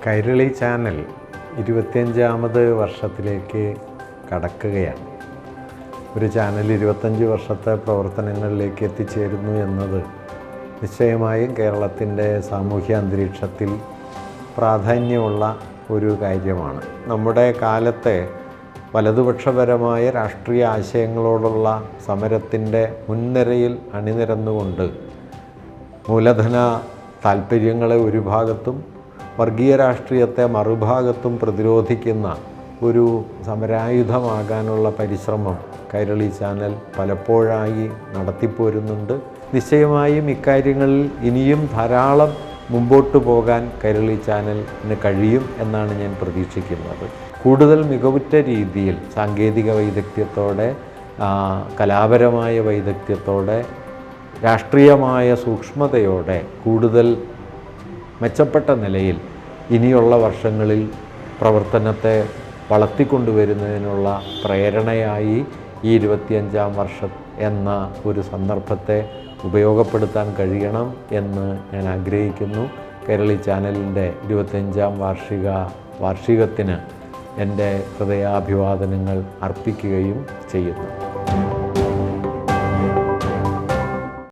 Kairali channel 25ാമത് വർഷത്തിലേക്ക് കടക്കുകയാണ്. ഒരു ചാനൽ 25 വർഷത്തെ പ്രവർത്തനങ്ങളിലേക്ക് എത്തിച്ചേരുന്നു എന്നത് നിശ്ചയമായും കേരളത്തിൻ്റെ സാമൂഹ്യ അന്തരീക്ഷത്തിൽ പ്രാധാന്യമുള്ള ഒരു കാര്യമാണ്. നമ്മുടെ കാലത്തെ വലതുപക്ഷപരമായ രാഷ്ട്രീയ ആശയങ്ങളോടുള്ള സമരത്തിൻ്റെ മുൻനിരയിൽ അണിനിരന്നുകൊണ്ട് മൂലധന താൽപ്പര്യങ്ങളെ ഒരു ഭാഗത്തും വർഗീയ രാഷ്ട്രീയത്തെ മറുഭാഗത്തും പ്രതിരോധിക്കുന്ന ഒരു സമരായുധമാകാനുള്ള പരിശ്രമം കൈരളി ചാനൽ പലപ്പോഴായി നടത്തിപ്പോരുന്നുണ്ട്. നിശ്ചയമായും ഇക്കാര്യങ്ങളിൽ ഇനിയും ധാരാളം മുമ്പോട്ട് പോകാൻ കൈരളി ചാനലിന് കഴിയും എന്നാണ് ഞാൻ പ്രതീക്ഷിക്കുന്നത്. കൂടുതൽ മികവുറ്റ രീതിയിൽ സാങ്കേതിക വൈദഗ്ധ്യത്തോടെ, കലാപരമായ വൈദഗ്ധ്യത്തോടെ, രാഷ്ട്രീയമായ സൂക്ഷ്മതയോടെ കൂടുതൽ മെച്ചപ്പെട്ട നിലയിൽ ഇനിയുള്ള വർഷങ്ങളിൽ പ്രവർത്തനത്തെ വളർത്തിക്കൊണ്ടുവരുന്നതിനുള്ള പ്രേരണയായി ഈ 25ാം വർഷം എന്ന ഒരു സന്ദർഭത്തെ ഉപയോഗപ്പെടുത്താൻ കഴിയണം എന്ന് ഞാൻ ആഗ്രഹിക്കുന്നു. കൈരളി ചാനലിൻ്റെ 25ാം വാർഷികത്തിന് എൻ്റെ ഹൃദയാഭിവാദനങ്ങൾ അർപ്പിക്കുകയും ചെയ്യുന്നു.